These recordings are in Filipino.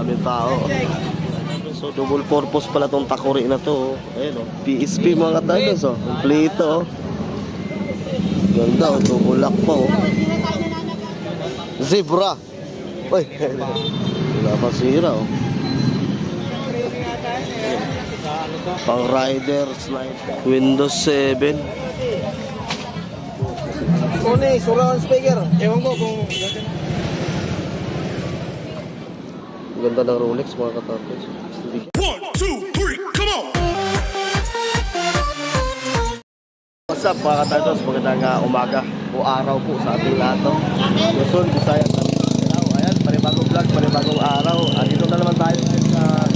Daming tao. So double purpose pala tong takuri na to. Ayun oh. PSP mga katalos oh. Kompleto oh. Ganda oh. Double lock pa oh. Zebra. Uy. Wala pa sira oh. Pang rider slide. Windows 7. Sony, surround speaker. Ewan ko kung... Ganda ng Rolex mga katalos. 1, 2, 3, come on! What's up mga katalos? Magandang umaga o araw po sa ating lahat. Luzon, Visayas, Mindanao. Ayan, panibagong vlog, panibagong araw. Dito na naman tayo sa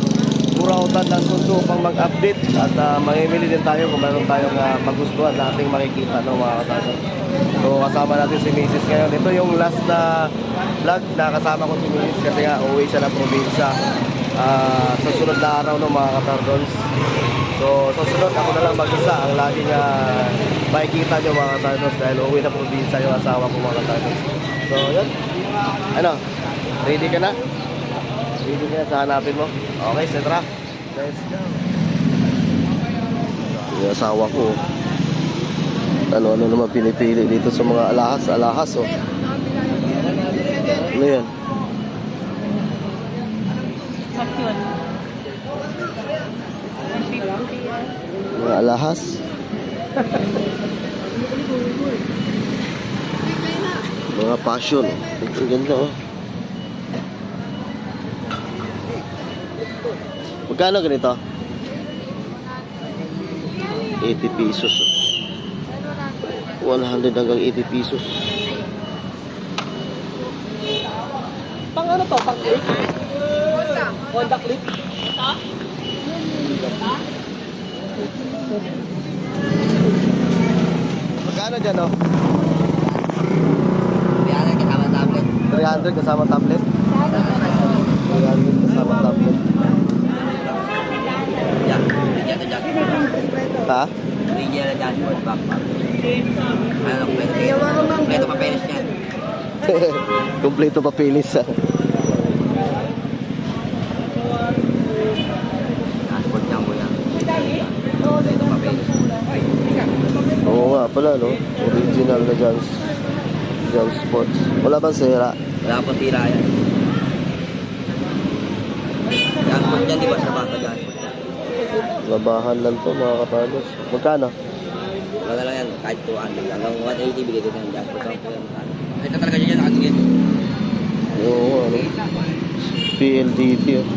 Burautan ng Tondo upang mag-update. At mamimili din tayo kung mayroon tayong magustuhan na ating makikita mga katalos. So kasama natin si Mrs. ngayon. Ito yung last na vlog na kasama ko si Mrs. kasi nga uwi siya ng probinsya sa sunod na araw ng mga katardons. So sa sunod ako na lang mag-isa ang laging makikita nyo mga katardons dahil uwi ng probinsya yung asawa ko mga katardons. So yun. Ano? Ready ka na? Ready ka na sa hanapin mo? Okay, setra. Let's go. Yung asawa ko ano naman pinipili dito sa mga alahas oh. Ano yan? Mga alahas. Mga passion. Ang ganda oh. Magkano ganito? 80 pesos. 100 hanggang 80 pesos. Pang ano to? Pang clip? Honda clip? Magkano dyan oh? 300 kasama tablet. 300 kasama tablet? 300 kasama tablet. Yan. Yan na dyan. Ha? Bigyan na dyan. Backpack. Ano, kompleto papeles yan. Kompleto papeles ah. Passport niya mo yan. Kompleto papeles. Oo nga pala no. Original na John's Sports. Wala bang sira? Wala po tira yan. Passport yan, di ba sa bata dyan? Labahan lang to mga katalos. Magkano? Wala lang yan, kahit 200 hanggang 180 bigay ko ng Jasper. Ito talaga dyan nakatigil. Oo ano. PLDT oh.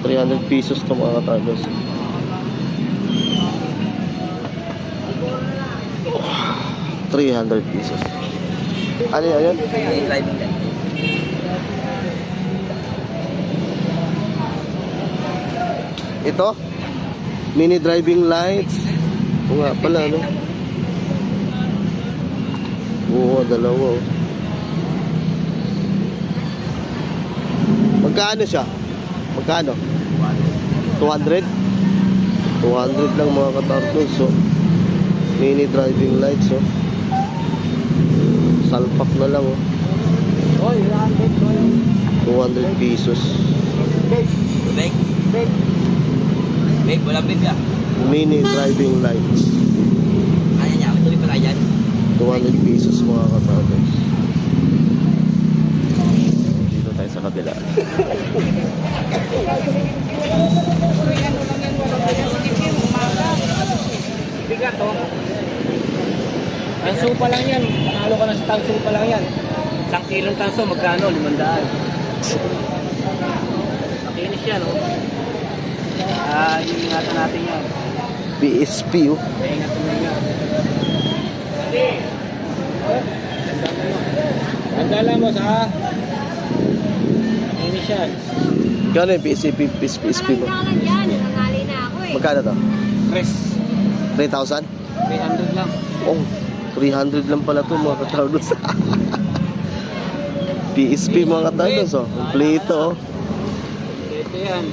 300 pesos to mga katalos. 300 pesos. Ano yun? Driving light. Ito? Mini driving lights. Oo nga pala no. Oo, dalawa oh. Magkano siya? Magkano? 200? 200 lang mga katartos oh. Mini driving lights oh. Salpak na lang oh. 200 pesos. Big. Big, wala big ah. Mini driving lights. Ano niya, ito pala yan. 200 pesos mga katartos. Dito tayo sa kabila. Bigat to. Tanso pa lang yan. Panalo ka na sa tanso pa lang yan. 1 kilong tanso, magkano? 500. Makinis yan, oh. Iingatan natin yan. PSP oh. Iingatan mo yan. Tandala mo sa makinis yan. Kano yung PSP mo? Magkano to? Press. 3,000? 300 lang. Oh, 300 lang pala to mga katardos. PSP mga katardos oh. Kompleto oh. Ito yan.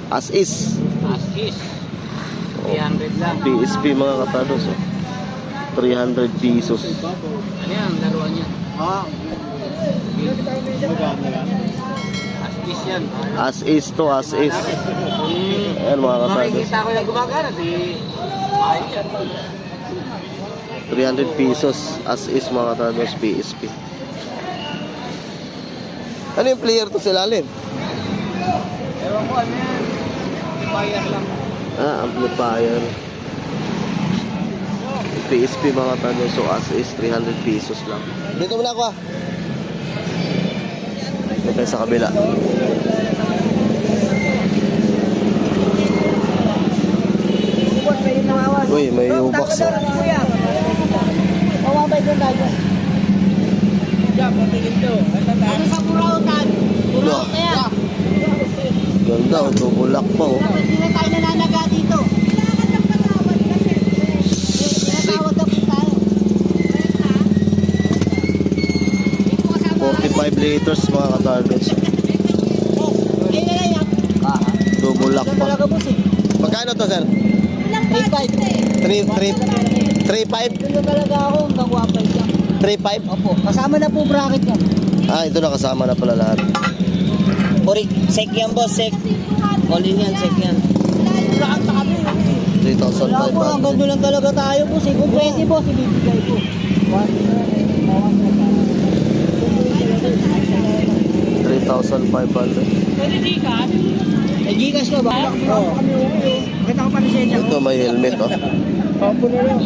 As is. As is. 300 lang. PSP mga katardos oh. 300 pesos. Ano yan? Laruan yan. Ah. Maganda yan. yan. As is to, as is. Ayan mga katardos. Makikita ko yung gumagana, di ayos yan. 300 pesos as is mga katardos, PSP. Ano yung player to sa ilalim? Ewan ko, ano yan? Fire lang. Amplifier. PSP mga katardos, so as is 300 pesos lang. Dito muna ako Ito tayo sa kabila. Uy, may ubaks. Mawabay doon tayo. Ano sa Burautan? Burautan yan. Ganda, tubulak pa oh. Hindi na tayo nananaga dito. Kailangan ng patawad kasi. Pinatawad na po tayo. 45 liters mga katardos. Ayun na lang yan. Tubulak Ito pa. talaga boss eh. Magkano to sir? 3.5. 3.5? Dito talaga ako hanggang 1.5 lang. 3.5? Opo. Kasama na po bracket yan. Ito na kasama na pala lahat. Puri, sek yan boss, sek. All-in yan, sek yan. Bracket na kami. Wala po, hanggang 3,500. doon lang talaga tayo boss eh. Kung pwede boss, ibibigay ko. 3,500. May Gcash ka ba? Oo. Kita ko pa ni Senya. Ito may helmet oh. Pampo na lang.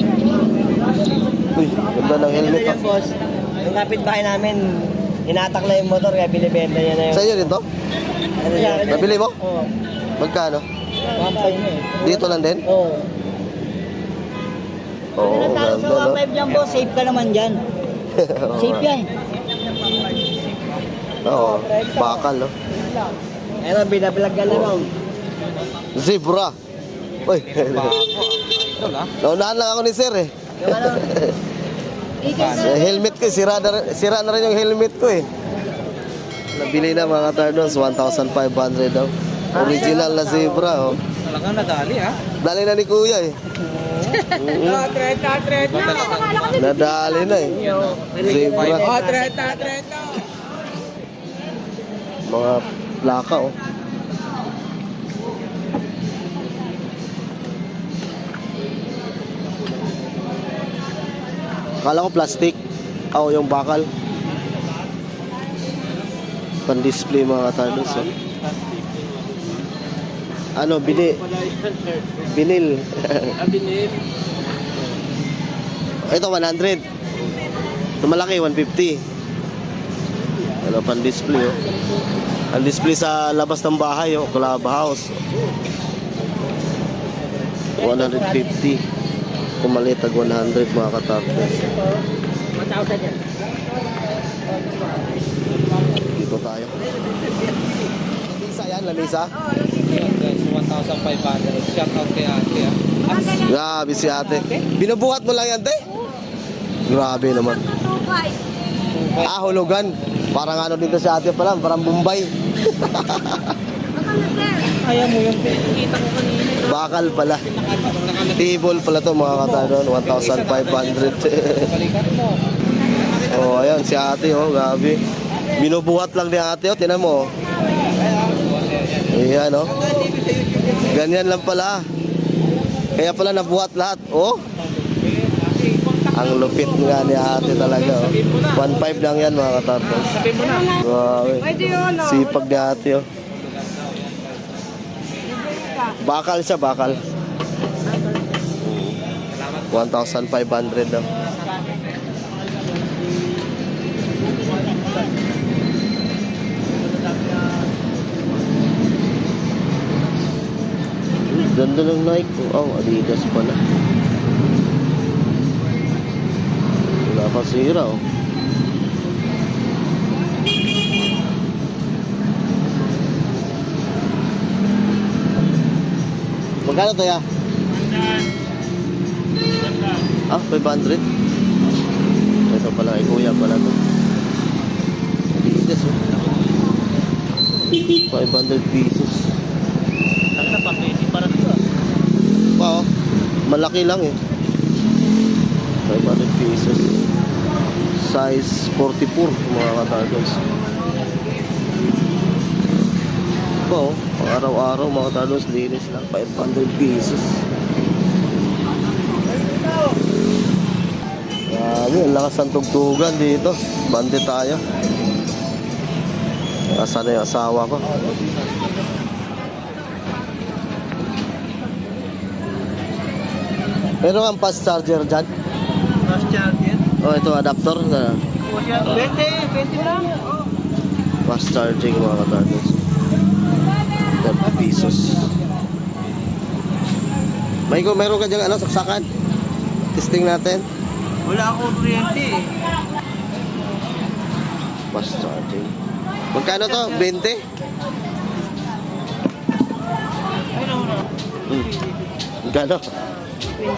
Uy, ganda ng helmet oh. boss. Yung kapitbahay namin, hinatak na yung motor kaya binibenta niya na yung... Sa inyo rin to? Ano yan? Nabili mo? Oo. Magkano? 1.5 na eh. Dito lang din? Oo. Oo, Ano na ganda sa no? 1.5 dyan boss, safe ka naman dyan. Safe yan. Oo, bakal oh. Ayun, binablog ka lang. Zebra. Uy, naunahan lang ako ni sir eh. Yung ano? Helmet ko, sira na rin yung helmet ko eh. Nabili na mga katardos, 1,500 daw. Original na zebra oh. Talagang nadali ha? Dali na ni kuya eh. Nadali na eh. Zebra. Mga plaka oh. Kala ko plastic. Yung bakal. Pan-display mga katardos oh. Binil. Binil. Ito 100. Ito malaki 150. Pan-display oh. Ang display sa labas ng bahay oh, club house. 150. Kung maliit tag 100 mga katardos. Dito tayo. Lamisa yan, lamisa. Yan guys, 1,500. Shout out kay ate ha. Grabe si ate. Binubuhat mo lang yan, te? Grabe naman. Hulugan. Parang ano dito si ate pala, parang Bombay. Ayaw mo yung kita ko kanina. Bakal pala. Table pala to mga katardos, 1,500. Balikan mo. Oh, ayan si ate oh, grabe. Binubuhat lang ni ate oh, tinan mo. Ayan oh. Ganyan lang pala. Kaya pala nabuhat lahat. Oh. Ang lupit nga ni ate talaga oh. 1.5 lang yan mga katardos. Grabe. Sipag ni ate oh. Bakal siya, bakal. 1,500 daw. Ganda ng Nike. Adidas pala. Wala pa sira oh. Magkano to ya? 500? Ito pala kay kuya pala to. Adidas oh. 500 pesos. Ang napakiti para dito. Wow, malaki lang eh. 500 pesos. Size 44 mga katardos. po, araw-araw mga katardos, linis lang, 500 pesos. Grabe, ang lakas ng tugtugan dito. Bande tayo. Asan na yung asawa ko? Meron kang fast charger dyan? Fast charger. Oh, ito adapter na. 20 lang. Oh. Fast charging mga katardos. 30 pesos. Meron ka dyan saksakan? Testing natin. Wala akong kuryente eh. Fast charging. Magkano to? 20? Ayun ako na. Magkano?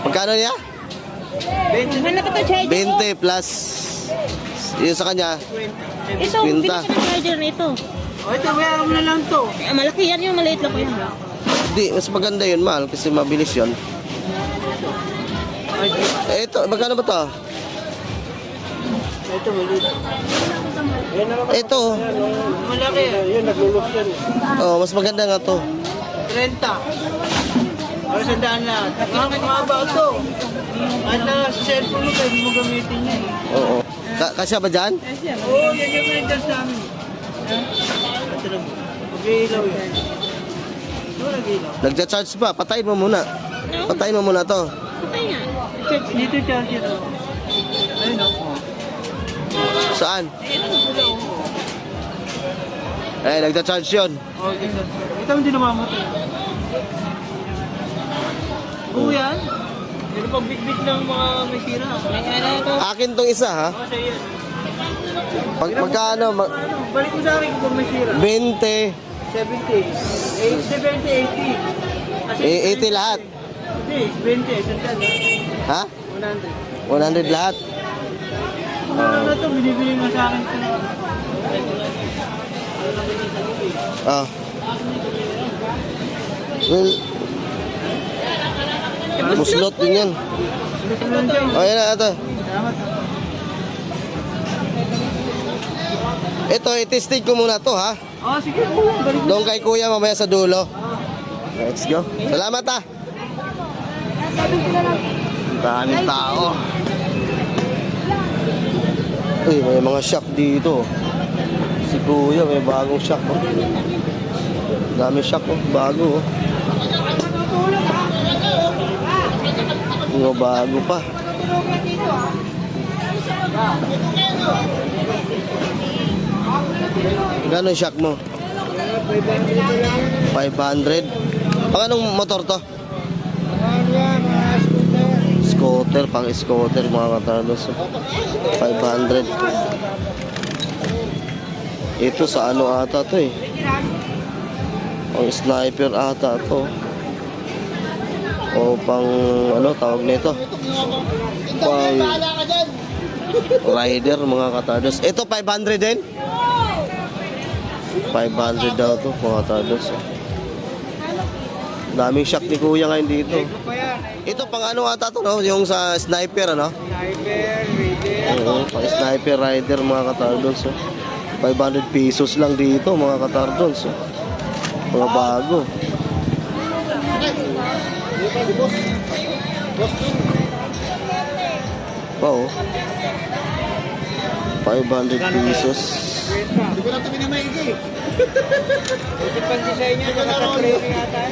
Magkano niya? 20 na ito charger. 20 plus yun sa kanya. Ito, Kwenta. bilis ng charger nito. O ito, mayroon na lang to. Malaki yan yung maliit lang ko yan. Hindi, mas maganda yun, mahal, kasi mabilis yun. Ito, magkano ba to? Ito, maliit. Ito, Malaki. Yun, naglulok yan. oh, mas maganda nga to. 30. Para sa daan lahat. Mahaba ito. At na sa cellphone mo, pwede mo gamitin yan. Oo. Kasya ba dyan? Oo, yan yung rentals namin. Ito lang. Mag-iilaw yan. Ito nag-iilaw. Nagja-charge pa, patayin mo muna. Patayin mo muna to. Okay nga. Dito charger ito. Ayun ako. Saan? Eh, nagja-charge yun. Oh, dito. Ito hindi namamatay. Oo yan. Pero pag bit-bit ng mga may sira. Akin tong isa, ha? Oo, sa'yo yan. Magkano? Ano, balik mo sa akin kung may sira. 20. 70. 80. Kasi 80 lahat. Hindi, 20. Sandal ha? Ha? 100. 100 lahat. Kung ano na ito, binibili mo sa akin ito. Ah. Well, muslot din yan. Oh, yan na, ito. Salamat. Ito, itesting ko muna to, ha? Oh, sige. Balik mo. Doon kay kuya mamaya sa dulo. Let's go. Salamat, ha? Daming tao. Uy, may mga shock dito. Si kuya, may bagong shock, oh. Dami shock, oh. Bago, oh. Mga bago pa. Gano'ng shock mo? 500. Pang anong motor to? Scooter, pang scooter mga katalos. 500. Ito sa ano ata to eh. Ang sniper ata to. O pang ano tawag nito? Pang rider mga katalos. Ito 500 din? 500 daw to mga katalos. Daming shock ni kuya ngayon dito. Ito pang ano ata to no? Yung sa sniper ano? Oo, pang sniper rider mga katardons. 500 pesos lang dito mga katardons. Mga bago. Wow. 500 pesos. Hindi ko lang ito minamaigi. Ito pang design niya, nakaka-training ata.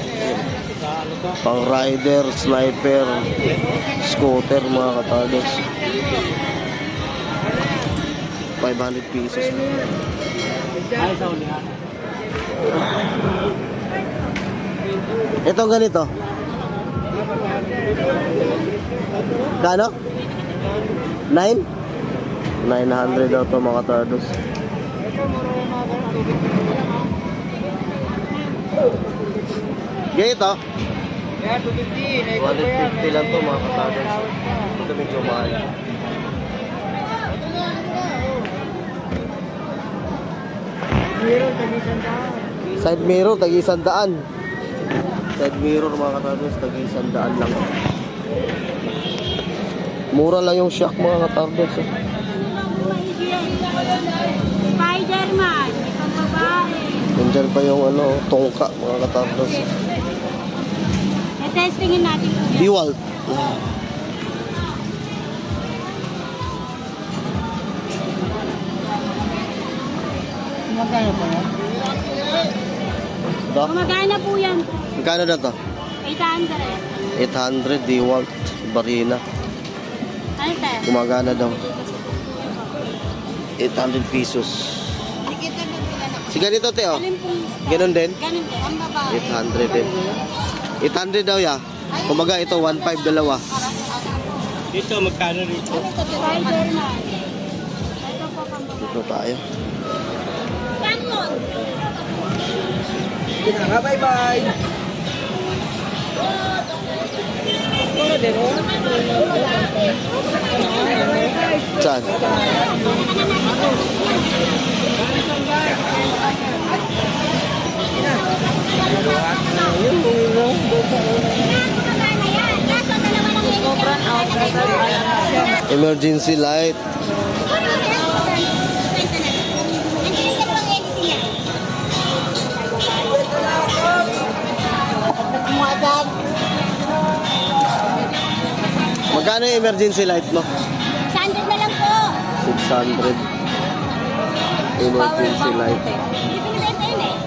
Pang rider, sniper, scooter mga katardons. 500 pesos. Ay, sa ulihan. Ito ganito. Kano? 9? 900 daw to mga tardos. Ganito? Kaya 250. 150 lang to mga katardos. Ito medyo mahal. Side mirror, tag-100. Side mirror mga katardos, tag-100 lang. Mura lang yung shock mga katardos. Spider-Man, isang babae. Andyan pa yung ano, tongka, mga katardos. I-testingin natin po yan. Diwalt. Magkano po yan? Ito? Gumagana po yan. Magkano na to? 800. 800 Diwalt Barina. Ano te? Gumagana daw. 800 pesos. Si ganito, Teo. Alin pong Ganun din? ganun din. Ang babae. 800 din. 800 daw ya. Kumaga ito, 1.5 dalawa. Dito, magkano rito? Spider na. Ito po pang babae. Ito tayo. Canon. Bye-bye! Saan? Emergency light. Magkano yung emergency light mo? Sandal na lang po. 600. Emergency light. Ipinibenta yun eh.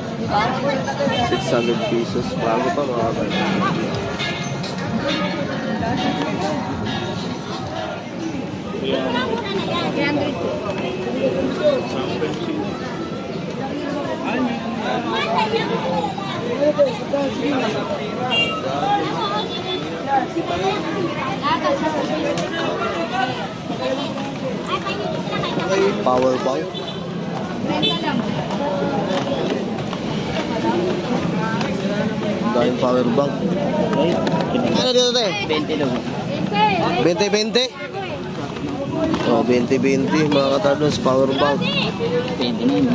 600 pesos. Bago pa mga kapatid. Mura-mura na yan. 300 po. Power bank. Dahil power bank. Ano dito tayo? 20 lang. 20-20? Oh, 20-20 mga katardos, power bank. 20 na yun.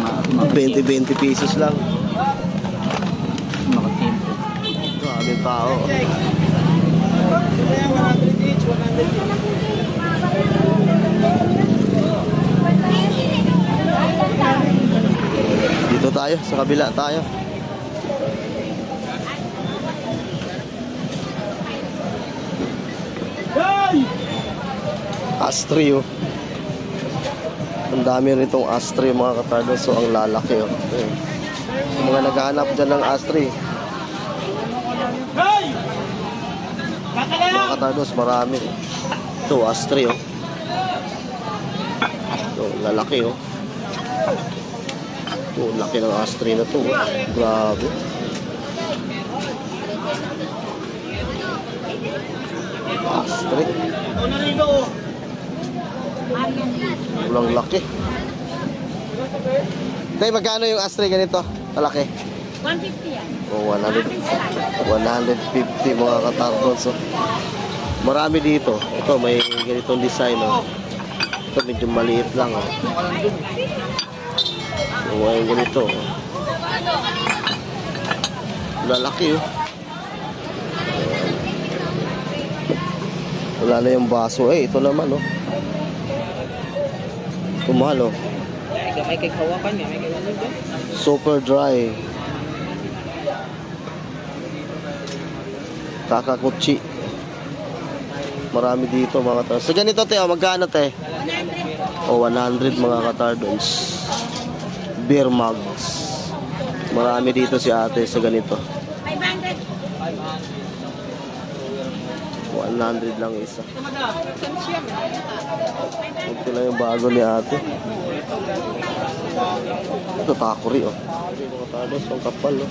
20-20 pesos lang. Makatimpo. Maraming tao. Dito tayo, sa kabila tayo. Astri oh. Ang dami ritong Astri mga katardos. So ang lalaki oh. Ayun. Yung mga naghahanap dyan ng Astri. Mga katardos, marami. Ito, Astri oh. Ito, lalaki oh. Ito, laki ng Astri na to. Oh. Grabe. Astri. Walang laki. Tay, magkano yung Astri ganito? Kalaki? 150 yan. O, 150 mga katardos. So, marami dito. Ito, may ganitong design. Oh. Ito, medyo maliit lang. Oh. So, ay ganito. Oh. Lalaki oh. Wala na yung baso. Eh, ito naman oh. Ito mahal oh. May kikawakan niya. May kikawakan niya. Super dry. Kakakutsi. Marami dito mga katardos. Sa ganito te, oh, magkano te? 100. O 100 mga katardos. Beer mugs. Marami dito si ate sa ganito. 500. 100 lang isa. Ito lang yung bago ni ate. Ito takuri oh. Mga katardos, ang kapal oh.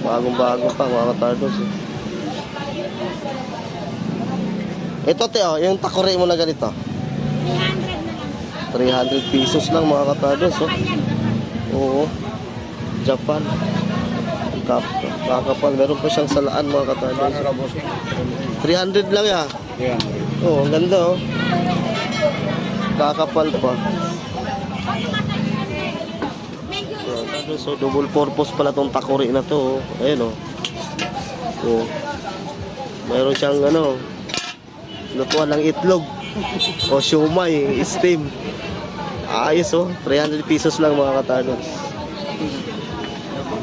Bagong-bago pa mga katardos eh. Ito te oh, yung takuri mo na ganito. 300 na lang. 300 pesos lang mga katardos oh. Oo. Japan. Kakapal. Meron pa siyang salaan mga katardos. 300 lang ya. Oo, ang ganda oh. Kakapal pa. So double purpose pala tong takuri na to. Oh. Ayun oh. Oh. Mayroon siyang ano, lutuan ng itlog o siomay, steam. Ayos oh, 300 pesos lang mga katardos.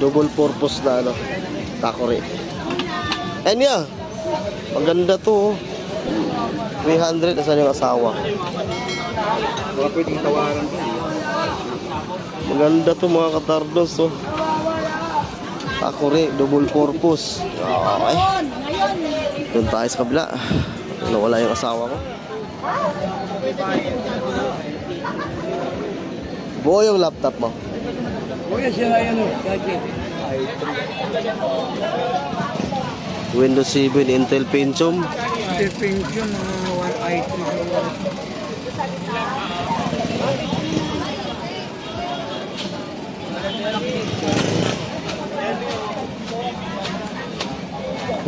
Double purpose na ano, takore. Enya, maganda to oh. 300, asan yung asawa? Baka pwedeng tawaran ko. Maganda to mga katardos oh. Takore, double purpose. Okay. Doon tayo sa kabila. Nawala yung asawa ko. Buo yung laptop mo. Kuya siya nga yan o. Windows 7, Intel Pentium. Pension, mga 1 item.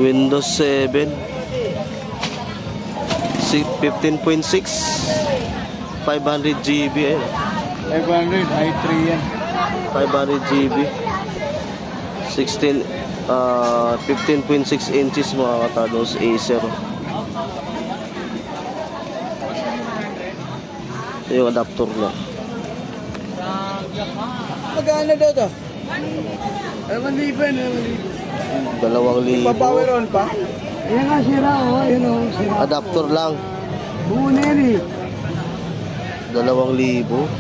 Windows 7 15.6 500 GB eh. 500, i3 yan. 500 GB 15.6 inches mga katados, Acer. Ito yung adapter na. Magkano daw to? 1,000. 2,000 Pa-power on pa? Yan nga sira o. Yan o. adapter lang. Muna yan eh. 2,000.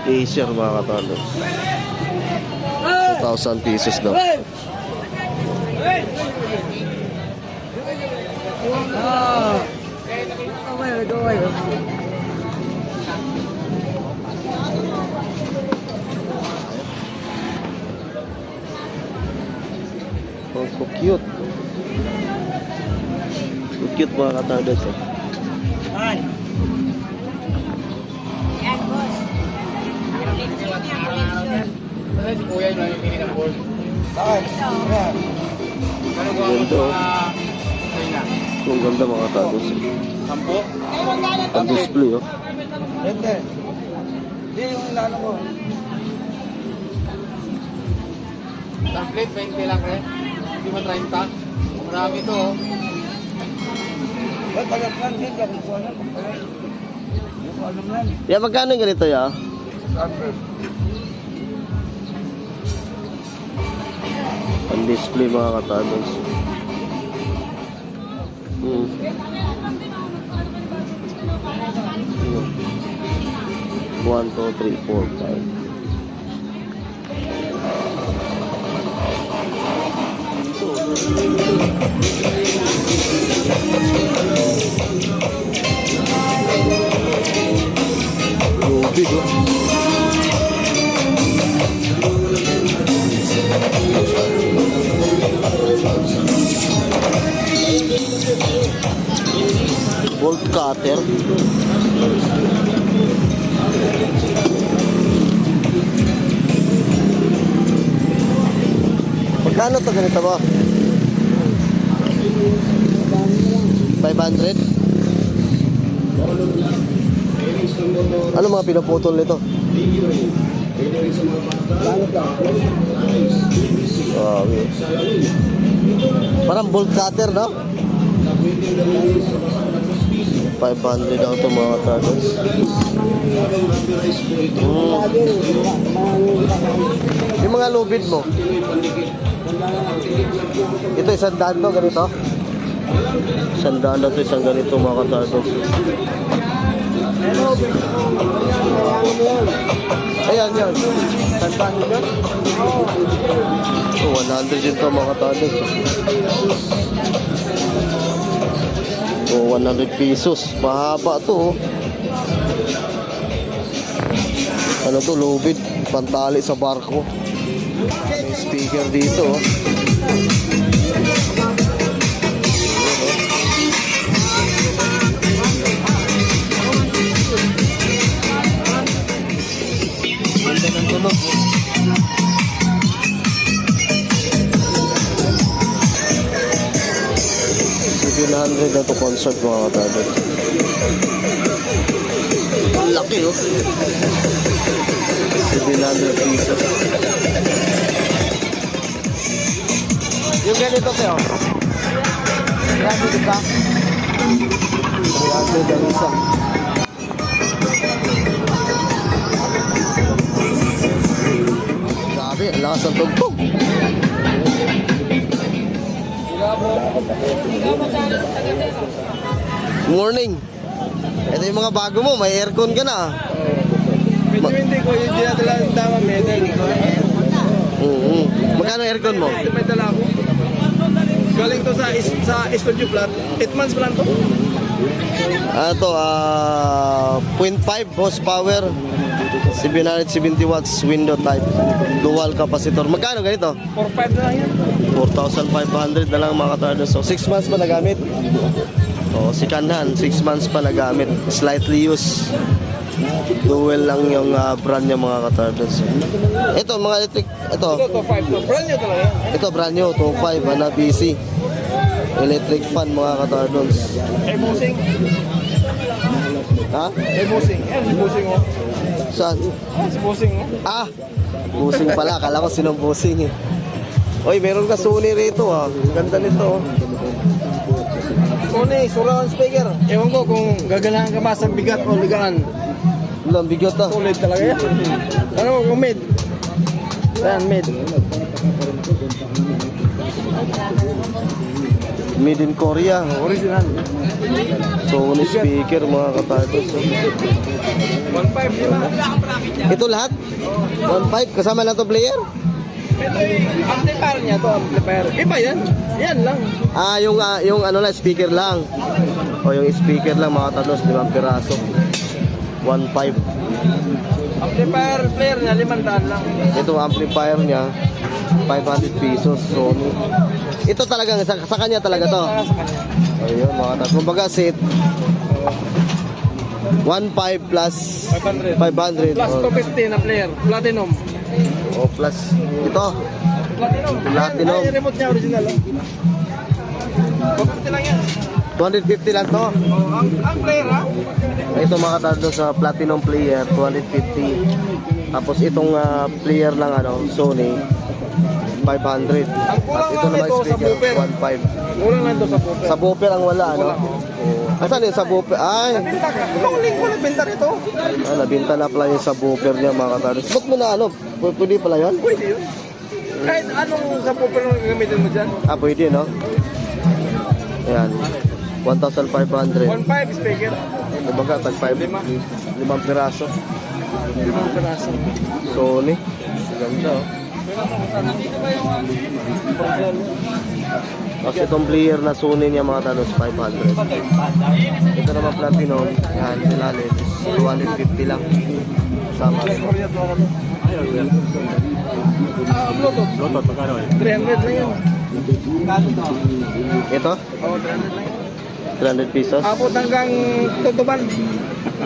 Acer mga katados, 2,000 pesos daw. Oh, so cute. So cute mga katados eh. Yan, boss. Si Kuya yung nangyayari ng board. Bakit? Yan. Ganda oh. Ang ganda mga katados eh. 10? Ang display oh. Hindi. Hindi yung inano ko. Template, 20 lang eh. Hindi mo 30. Marami to oh. Ba't pagkakan? Hindi ako po alam. Hindi ko alam yan. Yeah, magkano yung ganito ya? Ang display mga katados. 1, 2, 3, 4, 5. Lubig oh. Bolt cutter. Magkano to ganito ba? 500? Ano mga pinaputol nito? Oh, yes. Parang bolt cutter, no? 500 daw ito mga tatos. Yung mga lubid mo. Ito 100 to, ganito. 100 na ito, isang ganito mga tatos. Ayan yan. 100 yan? Oh, 100 din ito mga tatos. Oh, 100 pesos. Mahaba to. Ano to, lubid. Pantali sa barko. May speaker dito. Ganda ng tunog. 700 na to concert mga katadot. Ang laki oh. 700 pesos. Yung ganito tayo. isa. 300 ang isa. Grabe, ang lakas ng tugtog. Morning. Ito yung mga bago mo, may aircon ka na. Medyo hindi ko yung dinadala ng tama metal. Magkano aircon mo? May dala ako. Galing to sa studio flat. 8 months pa lang to. Ito, 0.5 horsepower, 770 watts, window type, dual capacitor. Magkano ganito? 4.5 na lang yan. 4,500 na lang mga katardo. So 6 months pa nagamit. O, si Kanhan, 6 months pa nagamit. Slightly used. Dual lang yung brand niya mga katardos. Ito, mga electric, ito. Ito, 5 to. Brand new talaga yan. Ito, brand new, 2.5, na PC. Electric fan mga katardos. Busing. Ha? Busing. Yan, si Busing oh. Saan? Si Busing oh. Ah! Busing pala, akala ko sinong busing eh. Oy, meron ka Sony rito ah. Ganda nito oh. Sony, surround speaker. Ewan ko kung gaganahan ka ba sa bigat o ligaan. Ilang bigot ah. Solid talaga yan. Ano mo kung mid? Yan, mid. Made in Korea. Original. Sony speaker mga katardos. 1.5 lima. Ito lahat? 1.5 kasama na to player? Ito yung amplifier niya to, amplifier. Iba yan. Yan lang. Ah, yung ano lang, speaker lang. O yung speaker lang mga katardos, 5 piraso. 1.5. Amplifier player niya, 500 lang. Ito amplifier niya, 500 pesos. Sony. Ito talagang, sa kanya talaga to. Para sa kanya. Ayun mga katardos. Kumbaga set, 1.5 plus 500. 500. Plus 250 na player. Platinum. O plus, ito. Platinum. Platinum. Ay, yung remote niya original. 250 lang yan. 250 lang to. Ang player ha? Ito mga katardos sa Platinum player, 250. Tapos itong player lang ano, Sony, 500. Ang kulang At ito lang naman ito sa speaker, booper. 1.5. Kulang lang ito sa booper. Sa booper ang wala, ano? Asan yung sa booper? Ay, Nabinta ka. Itong link ko nagbenta rito. nabinta na pala yung sa booper niya mga katardos. Ba't mo na ano? Pwede pala yun? Pwede yun. Kahit anong sa booper na gagamitin mo dyan. Ah, pwede, no? Ayan. 1,500. 1.5 speaker. Kumbaga, tag 5. 5 piraso. 5 piraso. Sony. Ganda, oh. Kasi itong player na Sony niya mga talos 500. Ito naman Platinum, yan sila lens 250 lang. Sama. Bluetooth. Bluetooth, magkano eh? 300 lang yun. Ito, Oo, 300 lang yun. 300 pesos. Abot hanggang tutuban.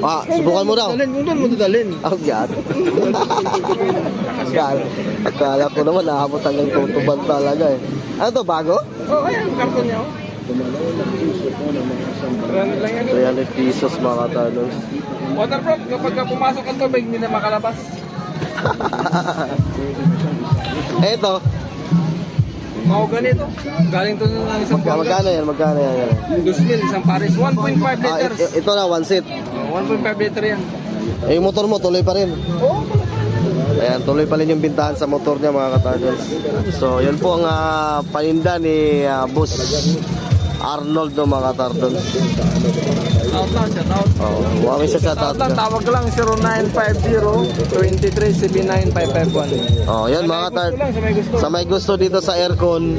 Ah, subukan mo daw. Dalhin, kung doon mo dadalhin. Oh, God. God. Akala ko naman naabot hanggang tutuban talaga eh. Ano to, bago? Oh, ayan, karton niya. 300 lang yan. 300 pesos mga katalos. Waterproof, kapag ka pumasok ang tubig, hindi na makalabas. Ito, Mao ganito. Galing to ng isang magkano yan? Magkano yan? 2,000, isang pares. 1.5 Ah, liters. ito na, one seat. 1.5 liter yan. Eh, yung motor mo, tuloy pa rin. Oo, Ayan, tuloy pa rin yung bintahan sa motor niya mga katadals. So, yun po ang paninda ni Boss Arnold no mga katadals. out lang siya, out. Oh, huwag isa sa Out lang, tawag lang 0950-2379-5551. Oh, yun mga katadals. Sa may gusto dito sa aircon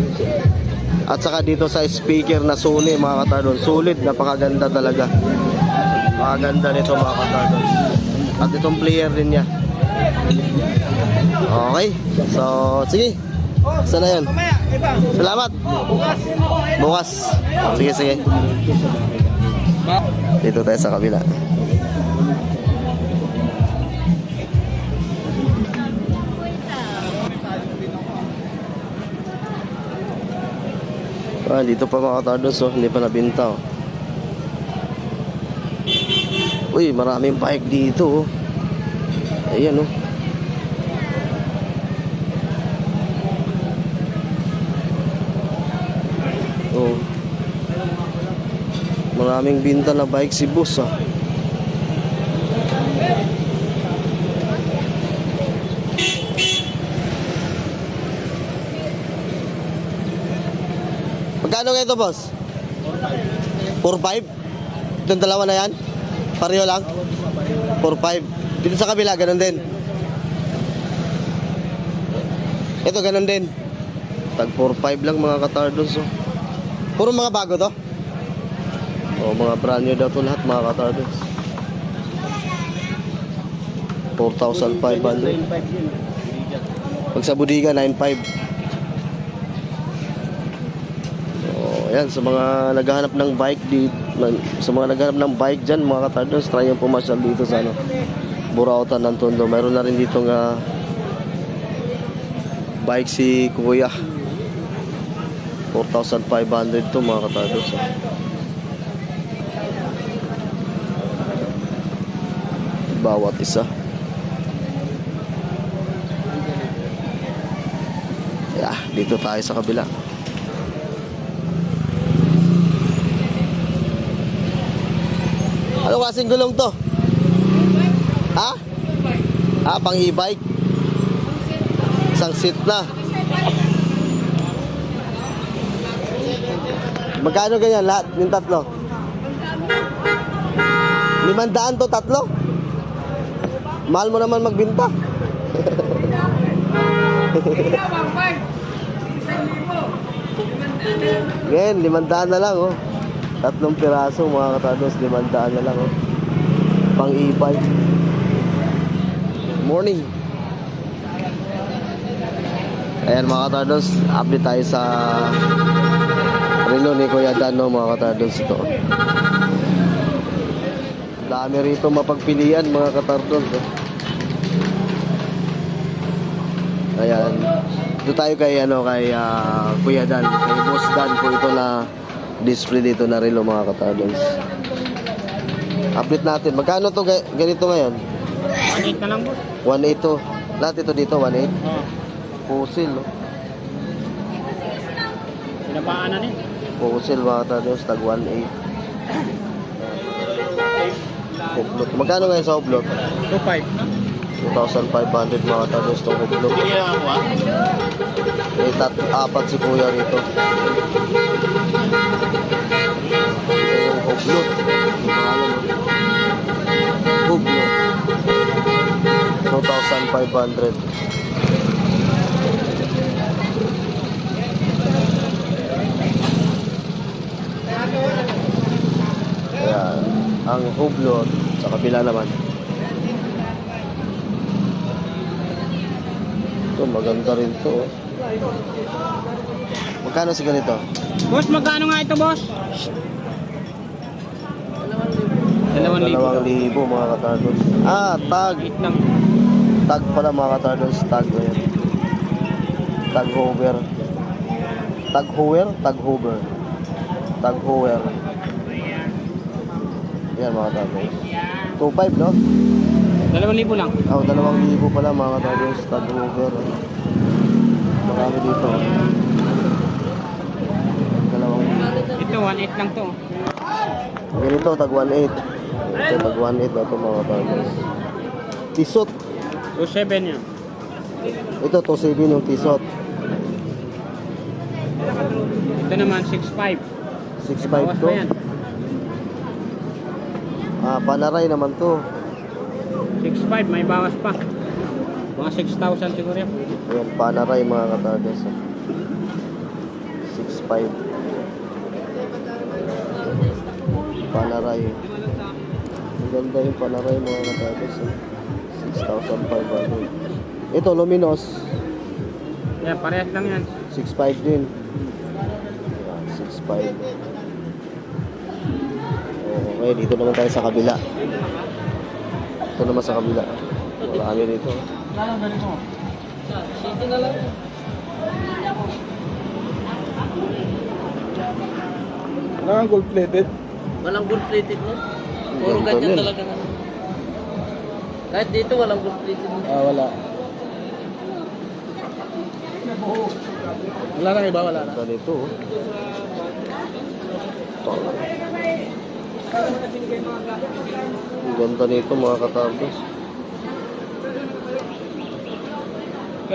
at saka dito sa speaker na Sony mga katadals. Sulit, napakaganda talaga. Napakaganda nito mga katadals. At itong player din niya. Okay. So, sige. Sana yun. Mamaya, iba. Salamat. Bukas. Bukas. Sige, sige. Dito tayo sa kabila. Ah, dito pa mga katardos, oh. Hindi pa nabinta, oh. Uy, maraming bike dito, oh. Ayan, oh. Oh. Maraming binta na bike si boss ah. Magkano nga ito, boss? 4.5? Itong dalawa na yan? Pareho lang? 4.5. Dito sa kabila, ganun din. Ito, ganun din. Tag 4.5 lang mga katardos. Oh. Puro mga bago to? O, mga brand new daw to lahat mga katardos. 4,500. Pag sa budiga, 9.5. Ayan, sa mga naghahanap ng bike dito, sa mga naghahanap ng bike dyan, mga katardos, try yung pumasyal dito sa Burautan ng Tondo. Mayroon na rin dito nga bike si Kuya. 4,500 to mga katardos. Bawat isa. Yeah, dito tayo sa kabila. Ano klaseng gulong to? Ha? Ah, pang e-bike. Isang seat na. Magkano ganyan lahat? Yung tatlo? 500 to tatlo? Mahal mo naman magbinta. Ngayon, 500 na lang oh. Tatlong piraso mga katardos, 500 na lang oh. Pang e-bike. Morning. Ayan mga katardos, update tayo sa relo ni Kuya Dan no, mga katardos ito. Dami rito mapagpilian mga katardos oh. Ayan. Dito tayo kay Kuya Dan, kay Boss Dan po ito na display dito na relo mga katardos. Update natin. Magkano to ganito ngayon? 1.8 na lang po. 1.8 to. Lahat ito dito 1.8. Oo. Pusil no. Pinapaan na rin. Pusil mga katardos, tag 1.8. Hublot. Magkano ngayon sa hublot? 2.5. 2,500 mga katardos itong hublot. Hindi ako ah. May apat si Kuya rito. Ito yung hublot. Hublot. 2,500. Ayan. Ang hublot sa kabila naman. Ito maganda rin to. Magkano si ganito? Boss, magkano nga ito, boss? 2,000 mga katardos. Ah, tag. 8 lang. Tag pala mga katardos. Tag o yan. Tag hover. Tag hover? Tag hover. Tag hover. Yan mga katardos. 2,500 no? 2,000 lang. Oh, 2,000 pala mga katardos. Tag hover. Marami dito. 2,000. Ito, 1.8 lang to. Ganito, tag 1.8. Ito, tag 1.8 na ito mga katardos. Tisot. 2.7 yan. Ito, 2.7 yung tisot. Ito naman, 6.5. 6.5 Bawas to. pa yan. Ah, panaray naman to. 6.5, may bawas pa. Mga 6,000 siguro yan. Ayan, panaray mga katardos. 6.5. Panaray. Ang ganda yung panaray mga katardos. 6,500. Ito, luminos. Yan, parehas lang yan. 6.5 din. Ayan, 6.5. Okay, dito naman tayo sa kabila. Ito naman sa kabila. Marami dito. City na lang. Walang gold plated. Walang gold plated na. Puro Ganito ganyan din. talaga na. Kahit dito walang gold plated na. Ah, wala. Wala nang iba, wala na. Ganito. Oh. Ito. Ang ganda nito mga katardos.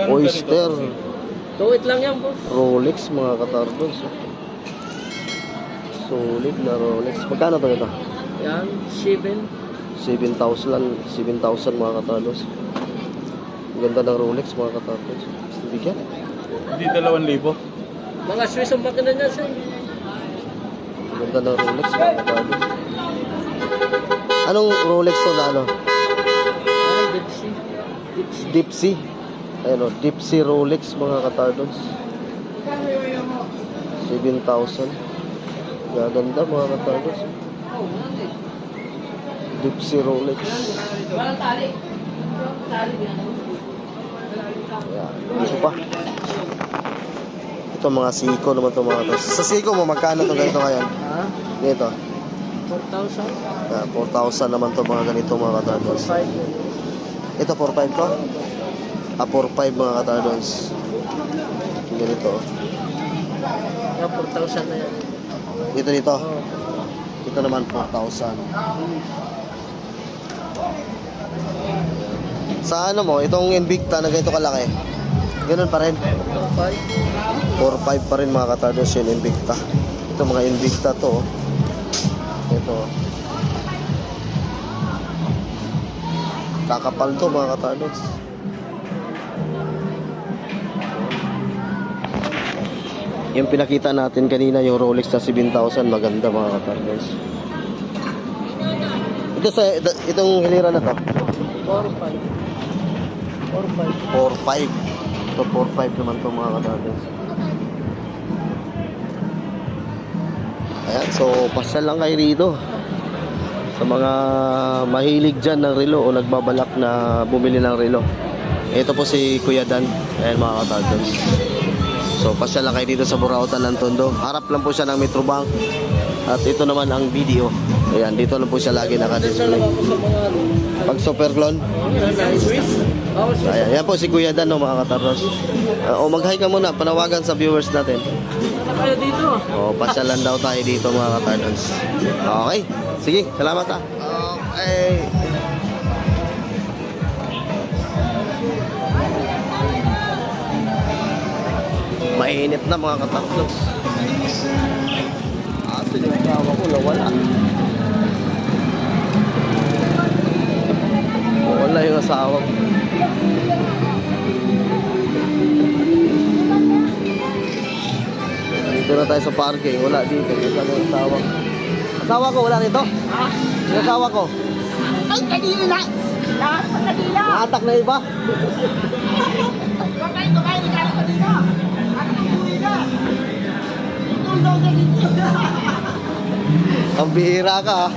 Oyster. Tuwit lang yan, boss. Rolex mga katardos. Solid na Rolex. Magkano to ito? Yan, 7. 7,000 mga katardos. Ang ganda ng Rolex mga katardos. Bigyan. Hindi 2,000. Mga Swiss ang makina niya, sir. Ang ganda ng Rolex mga katardos. Anong Rolex to na ano? Ah, Dipsy. Dipsy. Deep Sea. Ayun o, Deep Sea Rolex mga katardos. 7,000. Gaganda mga katardos. Deep Sea Rolex. Ayan. Ito pa. Ito mga Seiko naman ito mga katardos. Sa Seiko mo, magkano ito ganito ngayon? Ha? Dito. 4,000. 4,000 naman ito mga ganito mga katardos. 5. Ito 4,500 ko? 4,500 mga katardos. Ganito. Kaya 4,000 na yan. Dito. Oh. Ito naman 4,000. Sa ano mo, itong Invicta na ganito kalaki. Ganun pa rin. 5. 4,500 pa rin mga katardos yung Invicta. Ito mga Invicta to. Ito. Kakapal to mga katardos. Yung pinakita natin kanina yung Rolex na 7,000, maganda mga katardos. Itong hilira na to. 4,500. 4,500. Ito 4,500 naman to mga katardos. Ayan, so pasyal lang kayo rito. Sa mga mahilig dyan ng relo o nagbabalak na bumili ng relo. Ito po si Kuya Dan. Ayan mga katardos. So pasyal lang kayo dito sa Burautan ng Tondo. Harap lang po siya ng Metrobank. At ito naman ang video. Ayan, dito lang po siya lagi naka-display. Pag Superclone. Swiss? Oh, Swiss. Ayan, yan po si Kuya Dan, no, mga katardos. O mag-hi ka muna, panawagan sa viewers natin. Ano kayo dito? O, pasyalan daw tayo dito mga katardos. Okay, sige, salamat ha. Okay. Mainit na mga katardos. Aso yung tawa ko, nawala. Wala yung asawa ko. Dito na tayo sa parking. Wala dito. Wala yung asawa ko. Asawa ko, wala rito? Ha? Yung asawa ko. Ay, kanina! Lahat sa kanina! Nakatak na iba? Huwag kayo, nagkala kanina! Ano ang huli na? Ito daw sa dito! Ang bihira ka ha.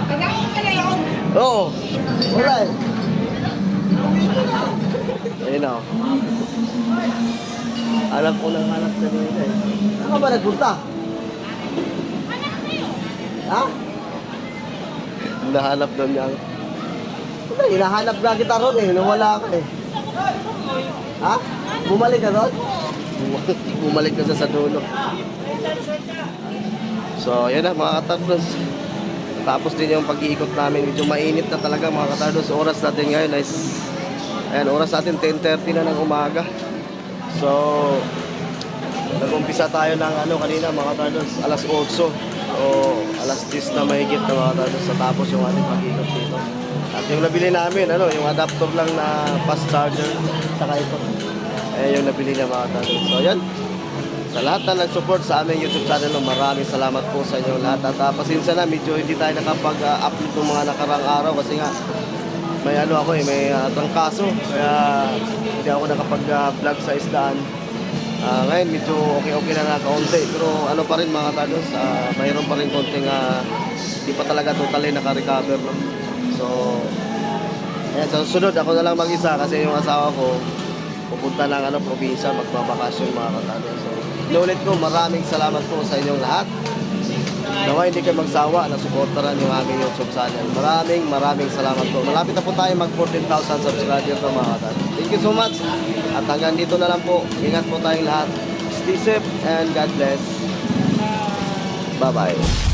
Kagaya ka na yun! Oo. Wala eh. Ayun o. Alam ko lang hanap ka nila eh. Saan ka ba nagpunta? Ha? Hinahanap daw niya. Wala, hinahanap na kita ron eh. Nawala ka eh. Ha? Bumalik ka ron? Bumalik ka sa dulo. So, yun na mga katardos. Tapos din yung pag-iikot namin. Medyo mainit na talaga mga katardos. Oras natin ngayon is ayan, oras natin 10:30 na ng umaga. So, nag-umpisa tayo ng ano kanina mga katardos, alas 8. So, alas 10 na mahigit na mga katardos. Sa tapos yung ating pag-iikot dito. At yung nabili namin, ano, yung adapter lang na fast charger. Saka ito. Ayan yung nabili na mga katardos. So, yan. Sa lahat na nag-support sa aming YouTube channel, maraming salamat po sa inyo lahat. At pasensya na, medyo hindi tayo nakapag-upload ng mga nakarang araw kasi nga may ano ako eh, may trangkaso. Kaya hindi ako nakapag-vlog sa isdaan. Ngayon medyo okay na kaunti. Pero ano pa rin mga katardos, mayroon pa rin konting hindi pa talaga totally naka-recover. No? So, ayan, sa susunod ako na lang mag-isa kasi yung asawa ko pupunta ng probinsya, magbabakasyon mga katardos. So, inulit ko, maraming salamat po sa inyong lahat. Nawa hindi kayo magsawa na suportaran yung aming YouTube channel. Maraming salamat po. Malapit na po tayo mag 14,000 subscribers na mga katardos. Thank you so much. At hanggang dito na lang po. Ingat po tayong lahat. Stay safe and God bless. Bye-bye.